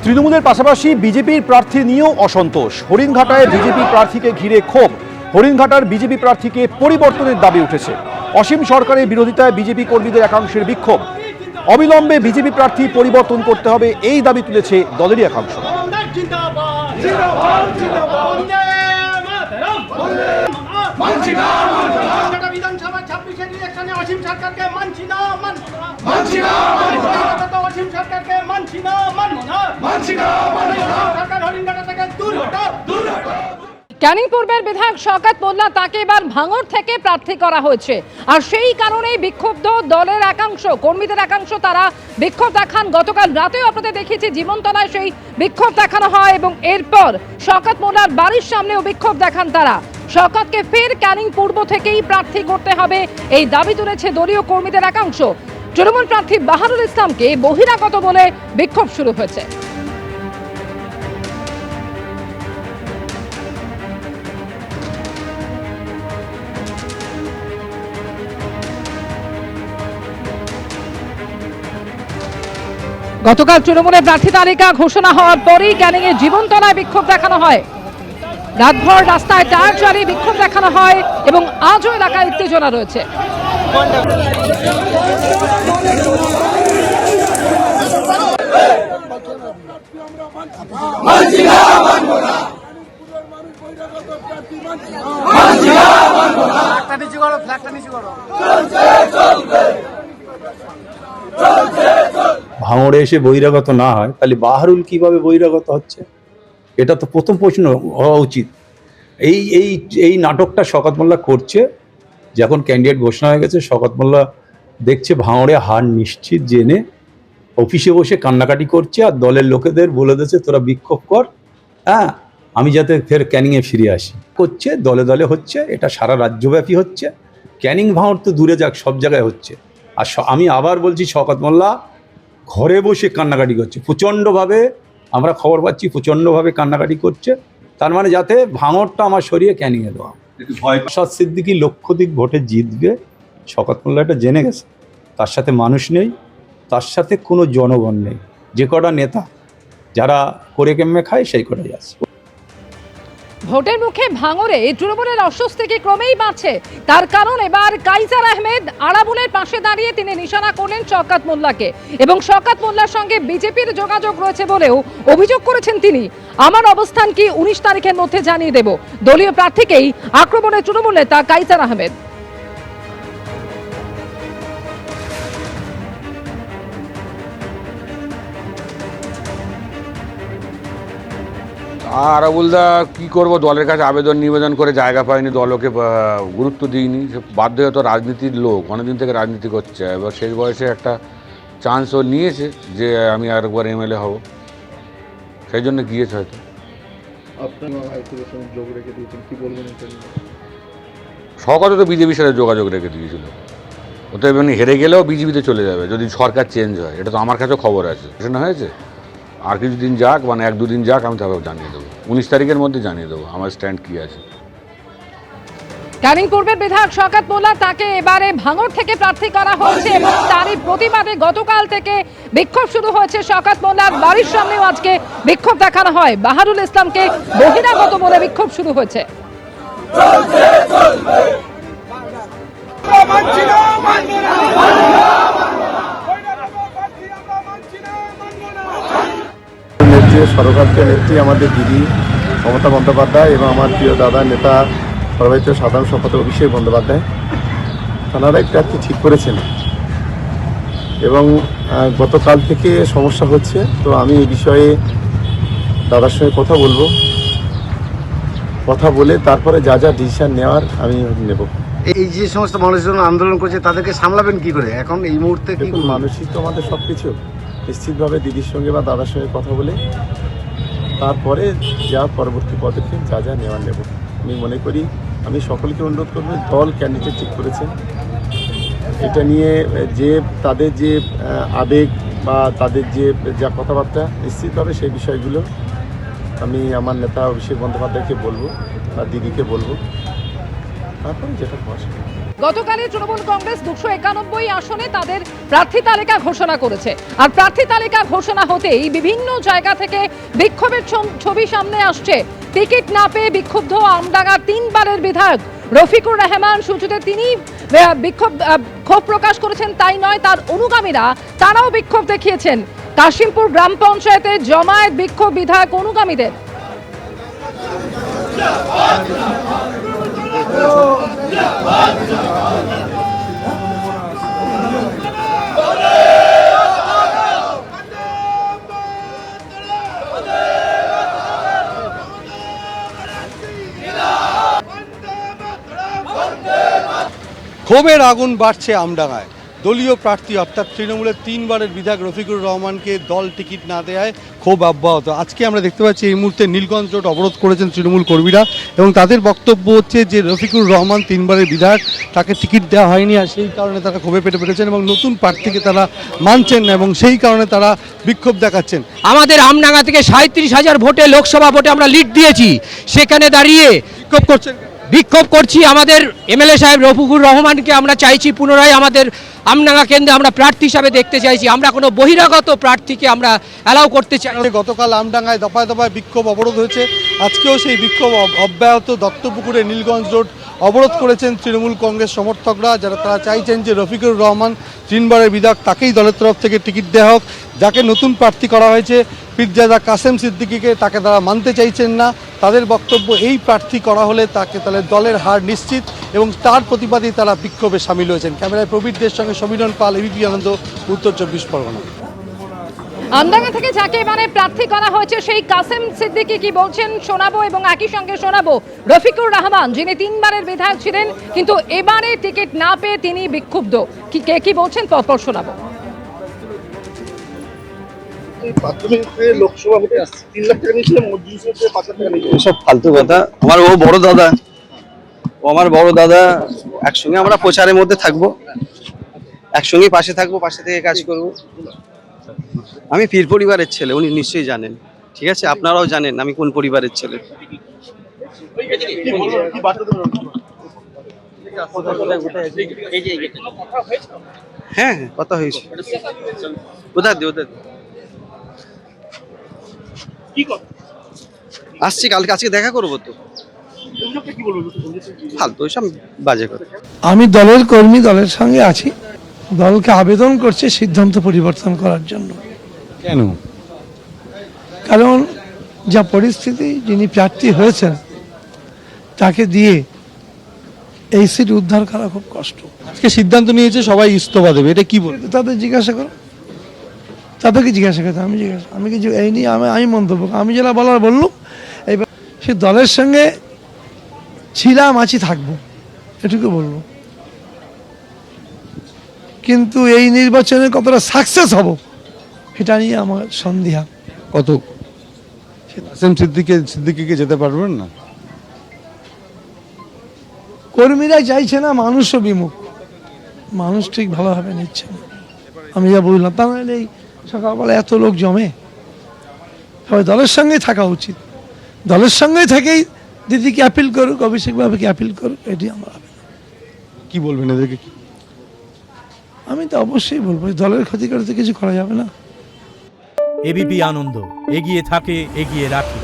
তৃণমূলের পাশাপাশি বিজেপির প্রার্থী নিয়েও অসন্তোষ। হরিণঘাটায় বিজেপি প্রার্থীকে ঘিরে ক্ষোভ। হরিণঘাটার বিজেপি প্রার্থীকে পরিবর্তনের দাবি উঠেছে। অসীম সরকারের বিরোধিতায় বিজেপি কর্মীদের একাংশের বিক্ষোভ। অবিলম্বে বিজেপি প্রার্থী পরিবর্তন করতে হবে, এই দাবি তুলেছে দলেরই একাংশ। ক্যানিং পূর্বের বিধায়ক শওকত মোল্লা তাকে এবার ভাঙড় থেকে প্রার্থী করা হয়েছে, আর সেই কারণেই বিক্ষুব্ধ দলের একাংশ, কর্মীদের একাংশ, তারা বিক্ষোভ দেখান। গতকাল রাতেও আপনাদের দেখিয়েছি জীবনতলায় সেই বিক্ষোভ দেখানো হয় এবং এরপর শওকত মোল্লার বাড়ির সামনেও বিক্ষোভ দেখান তারা। শওকতকে ফের ক্যানিং পূর্ব থেকেই প্রার্থী করতে হবে, এই দাবি তুলেছে দলীয় কর্মীদের একাংশ। তৃণমূল প্রার্থী বাহারুল ইসলামকে বহিরাগত বলে বিক্ষোভ শুরু হয়েছে। গতকাল তৃণমূলের প্রার্থী তালিকা ঘোষণা হওয়ার পরেই ক্যানিং এর জীবনতলায় বিক্ষোভ দেখানো হয়। রাতভর রাস্তায় টায়ার জ্বালিয়ে বিক্ষোভ দেখানো হয় এবং আজও এলাকায় উত্তেজনা রয়েছে। ভাঙড়ে এসে বহিরাগত না হয় তাহলে বাহারুল কিভাবে বহিরাগত হচ্ছে, এটা তো প্রথম প্রশ্ন হওয়া উচিত। এই এই এই নাটকটা শওকত মোল্লা করছে। যখন ক্যান্ডিডেট ঘোষণা হয়ে গেছে, শওকত মোল্লা দেখছে ভাঙড়ে হার নিশ্চিত জেনে অফিসে বসে কান্নাকাটি করছে আর দলের লোকেদের বলে দিয়েছে তোরা বিক্ষোভ কর, হ্যাঁ আমি যাতে ফের ক্যানিংয়ে ফিরে আসি। করছে দলে দলে হচ্ছে, এটা সারা রাজ্যব্যাপী হচ্ছে। ক্যানিং ভাঙড় তো দূরে যাক, সব জায়গায় হচ্ছে। আর আমি আবার বলছি, শওকত মোল্লা ঘরে বসে কান্নাকাটি করছে প্রচণ্ডভাবে, আমরা খবর পাচ্ছি প্রচণ্ডভাবে কান্নাকাটি করছে। তার মানে যাতে ভাঙড়টা আমার সরিয়ে ক্যানিংয়ে দেওয়া। নওশাদ সিদ্দিকী লক্ষাধিক ভোটে জিতবে, শওকত মোল্লা এটা জেনে গেছে। তার সাথে মানুষ নেই, তার সাথে কোনো জনগণ নেই। যে কটা নেতা যারা করে কেমনে খায় সেই কটাই আছে। ভোটের মুখে ভাঙড়ে তৃণমূলের অস্বস্তিকে ক্রমেই বাড়ছে। তার কারণ এবার কাইসার আহমেদ আরাবুলের পাশে দাঁড়িয়ে তিনি নিশানা করলেন শওকত মোল্লাকে এবং শওকত মোল্লার সঙ্গে বিজেপির যোগাযোগ রয়েছে বলেও অভিযোগ করেছেন তিনি। আমার অবস্থান কি 19 তারিখের মধ্যে জানিয়ে দেব, দলীয় প্রার্থীকেই আক্রমণে তৃণমূল নেতা কাইসার আহমেদ। আরাবুলদা কি করব, দলের কাছে আবেদন নিবেদন করে জায়গা পায়নি, দল ওকে গুরুত্ব দিইনি। সে বাধ্য হয়ে তো রাজনীতির লোক, অনেকদিন থেকে রাজনীতি করছে। এবার শেষ বয়সে একটা চান্স ও নিয়েছে যে আমি আরেকবার এমএলএ হব, সেই জন্য গিয়েছে হয়তো। শওকত তো বিজেপির সাথে যোগাযোগ রেখে দিয়েছিল। ও তো এমনি হেরে গেলেও বিজেপিতে চলে যাবে যদি সরকার চেঞ্জ হয়, এটা তো আমার কাছেও খবর আছে। ঘোষণা হয়েছে, আর কিছুদিন যাক, মানে 1-2 দিন যাক, আমি তারপর জানিয়ে দেবো। 19 তারিখের মধ্যে জানিয়ে দেবো আমার স্ট্যান্ড কী আছে। ক্যানিং পূর্বের বিধায়ক শওকত মোল্লা তাকে এবারে ভাঙড় থেকে প্রার্থী করা হয়েছে এবং তারই প্রতিবাদে গতকাল থেকে বিক্ষোভ শুরু হয়েছে। শওকত মোল্লার বাড়ির সামনেও আজকে বিক্ষোভ দেখানো হয়। বাহারুল ইসলামকে বহিরাগত বলে বিক্ষোভ শুরু হয়েছে। সরকারকে নেত্রী আমাদের দিদি মমতা বন্দ্যোপাধ্যায় এবং আমার প্রিয় দাদা নেতা সর্বোচ্চ সাধারণ সম্পাদক অভিষেক বন্দ্যোপাধ্যায়, তাঁরাই প্রার্থী ঠিক করেছেন এবং গতকাল থেকে সমস্যা হচ্ছে। তো আমি এই বিষয়ে দাদার সঙ্গে কথা বলে তারপরে যা যা ডিসিশন নেওয়ার আমি নেব। এই যে সমস্ত মানুষজন আন্দোলন করছে তাদেরকে সামলাবেন কি করে এখন এই মুহূর্তে? দেখুন, মানুষই তো আমাদের সব কিছু। নিশ্চিতভাবে দিদির সঙ্গে বা দাদার সঙ্গে কথা বলে তারপরে যা পরবর্তী পদক্ষেপ যা যা নেওয়ার নেব। আমি মনে করি, আমি সকলকে অনুরোধ করব, দল ক্যান্ডিডেট ঠিক করেছেন, এটা নিয়ে যে তাদের যে আবেগ বা তাদের যে যা কথাবার্তা, নিশ্চিতভাবে সেই বিষয়গুলো আমি আমার নেতা অভিষেক বন্দ্যোপাধ্যায়কে বলবো বা দিদিকে বলবো, তারপরে যেটা হওয়া। গতকালই তৃণমূল কংগ্রেস 291 আসনে তাদের প্রার্থী তালিকা ঘোষণা করেছে। আর প্রার্থী তালিকা ঘোষণা হতেই বিভিন্ন জায়গা থেকে বিক্ষোভের ছবি সামনে আসছে। টিকিট না পেয়ে বিক্ষুব্ধ আমডাঙ্গার 3 বারের বিধায়ক রফিকুর রহমান। শুরুতে তিনি ক্ষোভ প্রকাশ করেছেন, তাই নয়, তার অনুগামীরা তারাও বিক্ষোভ দেখিয়েছেন। কাশিমপুর গ্রাম পঞ্চায়েতে জমায়েত বিক্ষোভ বিধায়ক অনুগামীদের। ক্ষোভের আগুন বাড়ছে আমডাঙ্গায়। দলীয় প্রার্থী অর্থাৎ তৃণমূলের 3 বারের বিধায়ক রফিকুর রহমানকে দল টিকিট না দেওয়ায় ক্ষোভ অব্যাহত। আজকে আমরা দেখতে পাচ্ছি এই মুহূর্তে নীলগঞ্জ রোড অবরোধ করেছেন তৃণমূল কর্মীরা এবং তাদের বক্তব্য হচ্ছে যে রফিকুর রহমান 3 বারের বিধায়ক, তাকে টিকিট দেওয়া হয়নি আর সেই কারণে তারা ক্ষোভে পেটে পেরেছেন এবং নতুন প্রার্থীকে তারা মানছেন না এবং সেই কারণে তারা বিক্ষোভ দেখাচ্ছেন। আমাদের আমডাঙ্গা থেকে 37,000 ভোটে লোকসভা ভোটে আমরা লিড দিয়েছি, সেখানে দাঁড়িয়ে বিক্ষোভ করছেন। বিক্ষোভ করছি। আমাদের এমএলএ সাহেব রফিকুর রহমানকে আমরা চাইছি পুনরায় আমাদের আমডাঙ্গা কেন্দ্রে আমরা প্রার্থী হিসাবে দেখতে চাইছি। আমরা কোনো বহিরাগত প্রার্থীকে আমরা অ্যালাউ করতে চাই। গতকাল আমডাঙ্গায় দফায় দফায় বিক্ষোভ অবরোধ হয়েছে, আজকেও সেই বিক্ষোভ অব্যাহত। দত্তপুকুরে নীলগঞ্জ রোড অবরোধ করেছেন তৃণমূল কংগ্রেস সমর্থকরা, যারা তারা চাইছেন যে রফিকুর রহমান 3 বারের বিধায়ক, তাকেই দলের তরফ থেকে টিকিট দেওয়া হোক। যাকে নতুন প্রার্থী করা হয়েছে পীরজাদা কাসেম সিদ্দিকীকে, তাকে তারা মানতে চাইছেন না। তাদের বক্তব্য এই প্রার্থী করা হলে তাকে তাহলে দলের হার নিশ্চিত এবং তার প্রতিবাদী তারা বিক্ষোভে সামিল হয়েছেন। ক্যামেরায় প্রবীরদের সঙ্গে সমীরণ পাল, এবিপি আনন্দ, উত্তর 24 পরগনা। আমডাঙ্গা থেকে যাকে এবারে প্রার্থী করা হয়েছে সেই কাসেম সিদ্দিকী কি বলছেন শোনাবো এবং একই সঙ্গে শোনাবো রফিকুর রহমান, যিনি 3 বারের বিধায়ক ছিলেন কিন্তু এবারে টিকিট না পেয়ে তিনি বিক্ষুব্ধ। কি বলছেন পরপর শোনাবো। সব ফালতু কথা। আমার বড় দাদা, একসঙ্গে আমরা প্রচারের মধ্যে থাকবো, একসঙ্গে পাশে থাকবো, পাশে থেকে কাজ করব। আমি পীর পরিবারের ছেলে, উনি নিশ্চয়ই জানেন, ঠিক আছে? আপনারাও জানেন আমি কোন পরিবারের ছেলে। হ্যাঁ, কথা হয়েছে। কোথায় আসছি কালকে, আজকে দেখা করবো তো। ফালতু ওইসব বাজে কথা। আমি দলের কর্মী, দলের সঙ্গে আছি। দলকে আবেদন করছে সিদ্ধান্ত পরিবর্তন করার জন্য। কেন? কারণ যা পরিস্থিতি, যিনি প্রার্থী হয়েছেন তাকে দিয়ে এই সিট উদ্ধার করা খুব কষ্ট। আজকে সিদ্ধান্ত নিয়েছে সবাই ইস্তফা দেবে, এটা কি বলবে? তাদের জিজ্ঞাসা করো, তাদেরকে জিজ্ঞাসা করতে। আমি কিছু এই নিয়ে আমি মন্তব্য, আমি যেটা বলার বললুম। এইবার সে দলের সঙ্গে ছিলাম, আছি, থাকবো, এটুকু বলবো। কিন্তু এই নির্বাচনে কতটা সাকসেস হব এটা নিয়ে আমার সন্দেহ। কত কাসেম সিদ্দিকীকে যেতে পারবেন না? কর্মীরা চাইছে না, মানুষও বিমুখ, মানুষ ঠিক ভালোভাবে নিচ্ছে না। আমি যা বুঝলাম, তা নাহলে এই সকালবেলা এত লোক জমে। সবাই দলের সঙ্গেই থাকা উচিত, দলের সঙ্গেই থেকেই দিদিকে অ্যাপিল করুক, অভিষেক বাবুকে অ্যাপিল করুক, এটি আমার আবেদন। কি বলবেন এদেরকে? আমি তো অবশ্যই বলবো, দলের ক্ষতি করে তো কিছু করা যাবে না। এবিপি আনন্দ, এগিয়ে থাকে, এগিয়ে রাখে।